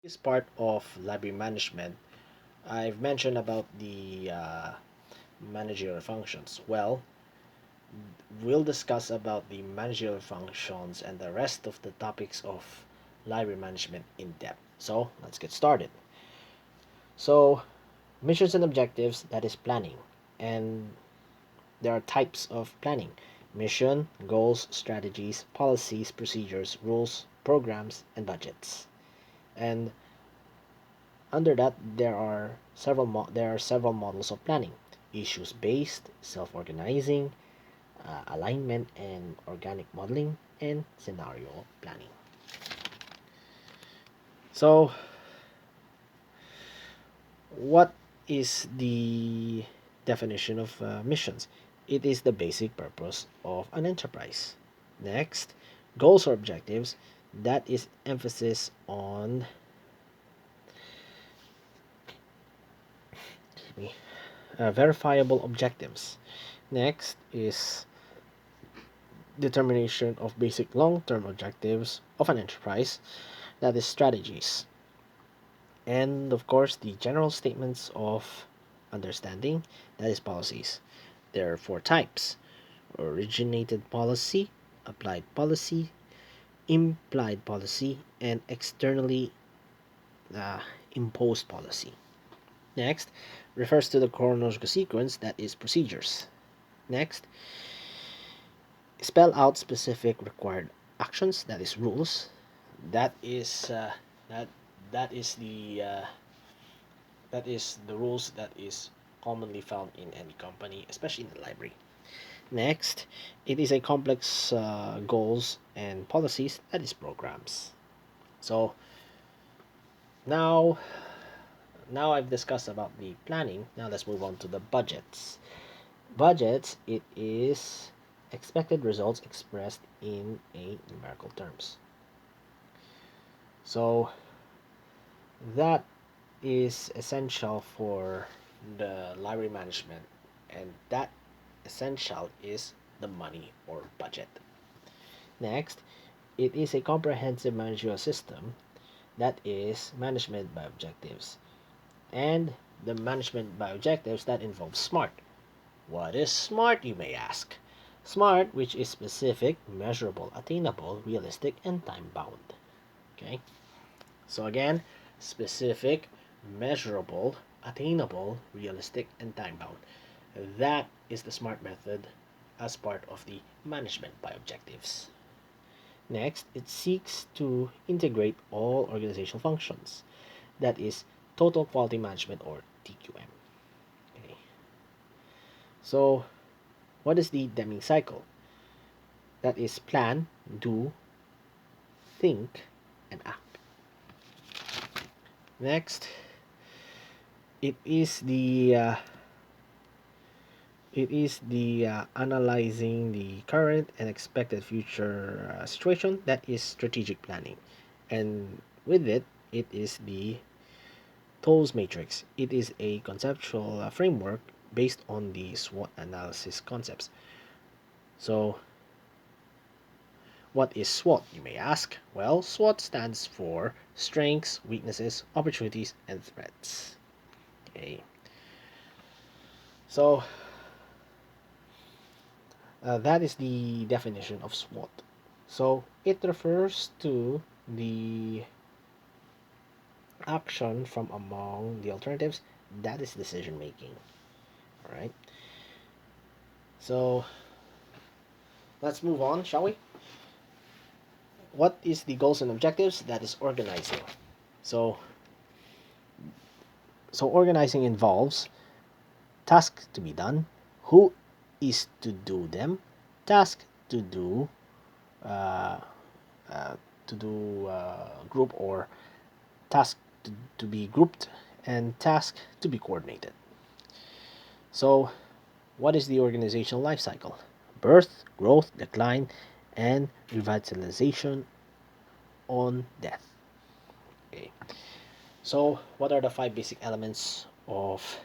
This part of library management, I've mentioned about the managerial functions. Well, we'll discuss about the managerial functions and the rest of the topics of library management in depth. So let's get started. So, missions and objectives, that is planning. And there are types of planning: mission, goals, strategies, policies, procedures, rules, programs, and budgets. And under that, there are several models of planning: issues based, self-organizing, alignment and organic modeling, and scenario planning. So, what is the definition of missions? It is the basic purpose of an enterprise. Next, goals or objectives, that is emphasis on verifiable objectives. Next is determination of basic long-term objectives of an enterprise, that is strategies. And of course, the general statements of understanding, that is policies. There are four types: originated policy, applied policy, implied policy, and externally uh, imposed policy. Next, refers to the chronological sequence, that is procedures. Next, spell out specific required actions, that is rules. That is that that is the rules that is commonly found in any company, especially in the library. Next, it is a complex goals and policies, that is programs. So now now I've discussed about the planning. Now let's move on to the budgets. Budgets, it is expected results expressed in a numerical terms. So that is essential for the library management, and that essential is the money or budget. Next, it is a comprehensive managerial system, that is management by objectives. And the management by objectives, that involves SMART. What is SMART, you may ask? SMART, which is specific, measurable, attainable, realistic, and time bound. Okay, so again, specific, measurable, attainable, realistic, and time bound. That is the SMART method as part of the management by objectives. Next, it seeks to integrate all organizational functions. That is total quality management, or TQM. Okay. So, what is the Deming cycle? That is plan, do, think, and act. Next, it is the analyzing the current and expected future situation, that is strategic planning. And with it, it is the TOLS matrix. It is a conceptual framework based on the SWOT analysis concepts. So what is SWOT, you may ask? Well, SWOT stands for strengths, weaknesses, opportunities, and threats. Okay, so that is the definition of SWOT. So it refers to the action from among the alternatives, that is decision making. All right, so let's move on, shall we? What is the goals and objectives? That is organizing. So organizing involves tasks to be done, who is to do them, task to do, uh, group, or task to be grouped, and task to be coordinated. So, what is the organizational life cycle? Birth, growth, decline, and revitalization on death. Okay. So, what are the five basic elements of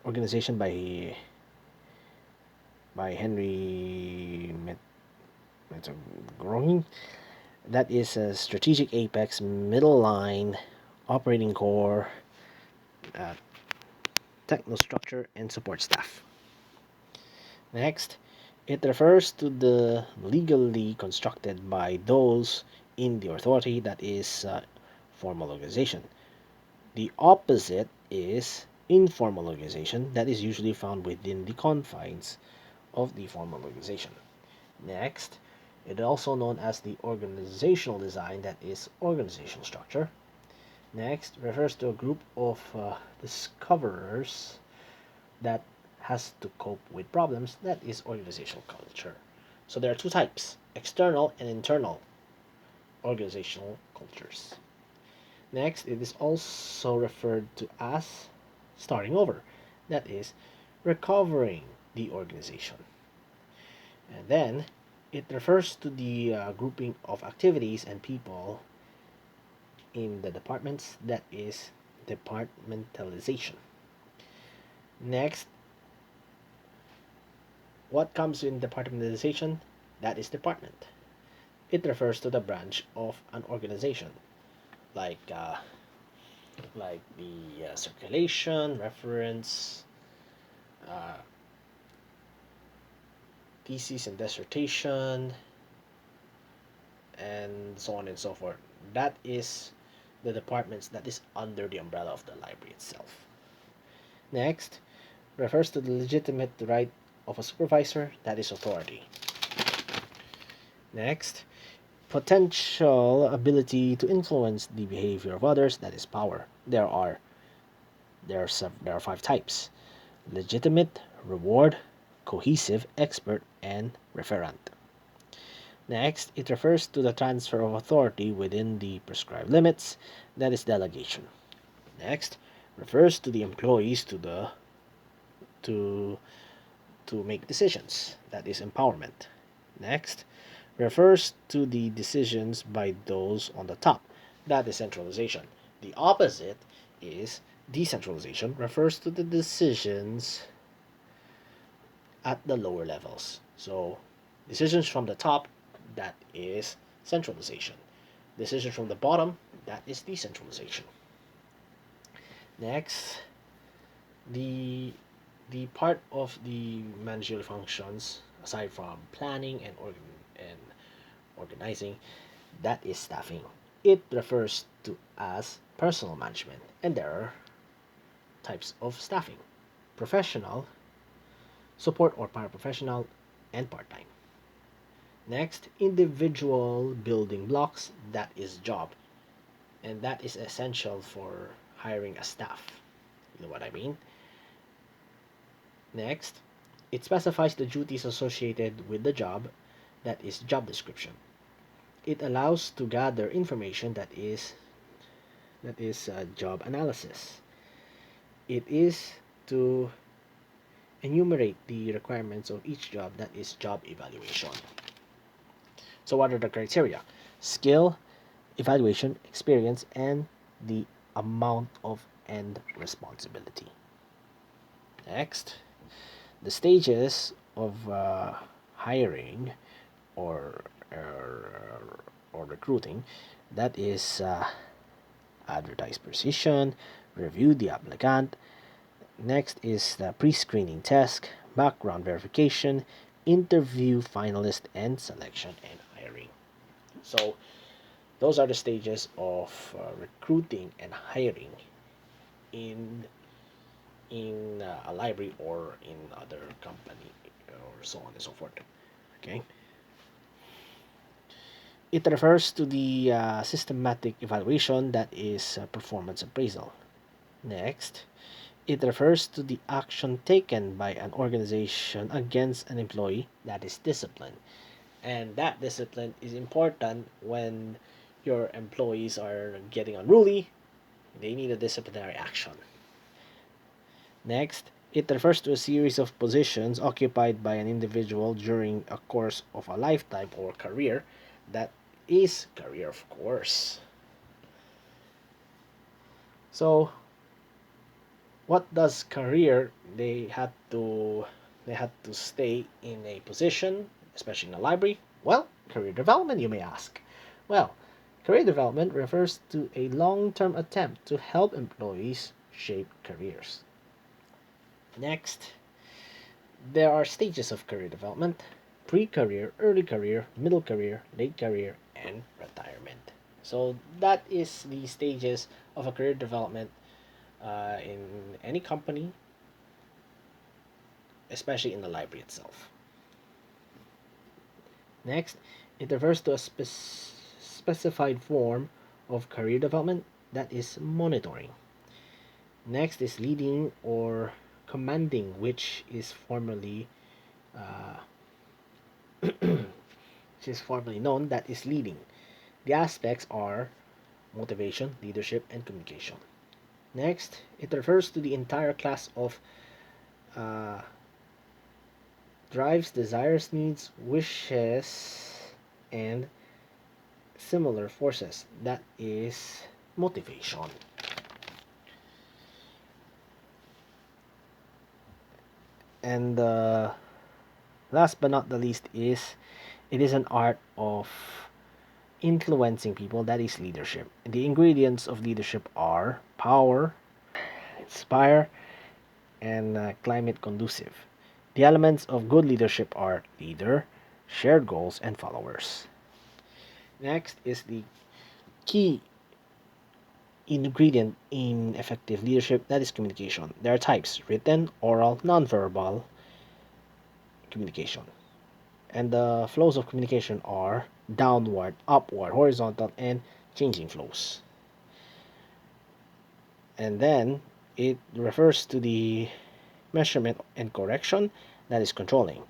organization by Henry Metagorny? That is a strategic apex, middle line, operating core, uh, technostructure, and support staff. Next, it refers to the legally constructed by those in the authority, that is formal organization. The opposite is informal organization, that is usually found within the confines of the formal organization. Next, it is also known as the organizational design, that is organizational structure. Next, refers to a group of discoverers that has to cope with problems, that is organizational culture. So there are two types, external and internal organizational cultures. Next, it is also referred to as starting over, that is recovering the organization. And then it refers to the grouping of activities and people in the departments, that is departmentalization. Next, what comes in departmentalization? That is department. It refers to the branch of an organization, like the circulation, reference, uh, thesis and dissertation, and so on and so forth. That is the departments that is under the umbrella of the library itself. Next, refers to the legitimate right of a supervisor, that is authority. Next, potential ability to influence the behavior of others, that is power. There are five types: legitimate, reward, cohesive, expert, and referent. Next, it refers to the transfer of authority within the prescribed limits, that is delegation. Next, refers to the employees to to make decisions, that is empowerment. Next, refers to the decisions by those on the top, that is centralization. The opposite is decentralization, refers to the decisions at the lower levels. So, decisions from the top, that is centralization. Decisions from the bottom, that is decentralization. Next, the the part of the managerial functions, aside from planning and organizing, that is staffing. It refers to as personal management, and there are types of staffing: professional, support or paraprofessional, and part-time. Next, individual building blocks, that is job, and that is essential for hiring a staff. You know what I mean? Next, it specifies the duties associated with the job, that is job description. It allows to gather information, that is job analysis. It is to enumerate the requirements of each job, that is job evaluation. So what are the criteria? Skill, evaluation, experience, and the amount of end responsibility. Next, the stages of hiring or, or or recruiting, that is advertise position, review the applicant. Next is the pre-screening test, background verification, interview finalist, and selection and hiring. So those are the stages of recruiting and hiring in a library or in other company or so on and so forth. Okay. It refers to the systematic evaluation, that is performance appraisal. Next, it refers to the action taken by an organization against an employee, that is discipline. And that discipline is important when your employees are getting unruly, they need a disciplinary action. Next, it refers to a series of positions occupied by an individual during a course of a lifetime or career, that is career, of course. So, what does career? They had to stay in a position, especially in a library. Well, career development, you may ask. Well, career development refers to a long term attempt to help employees shape careers. Next, there are stages of career development: pre career, early career, middle career, late career, and retirement. So, that is the stages of a career development in any company, especially in the library itself. Next, it refers to a specified form of career development, that is monitoring. Next is leading or commanding, uh, which is formally known, that is leading. The aspects are motivation, leadership, and communication. Next, it refers to the entire class of uh, drives, desires, needs, wishes, and similar forces. That is motivation. And last but not the least is it is an art of influencing people, that is leadership. The ingredients of leadership are power, inspire, and climate conducive. The elements of good leadership are leader, shared goals, and followers. Next is the key ingredient in effective leadership, that is communication. There are types: written, oral, nonverbal communication. And the flows of communication are downward, upward, horizontal, and changing flows. And then it refers to the measurement and correction, that is controlling.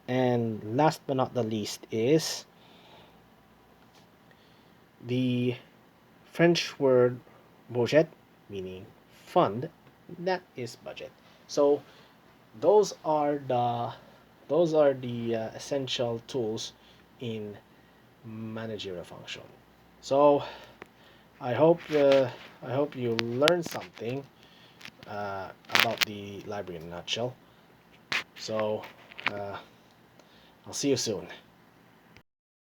And last but not the least is the French word budget, meaning fund, that is budget. So those are the essential tools in managerial function. So I hope you learned something about the library in a nutshell. So uh, I'll see you soon.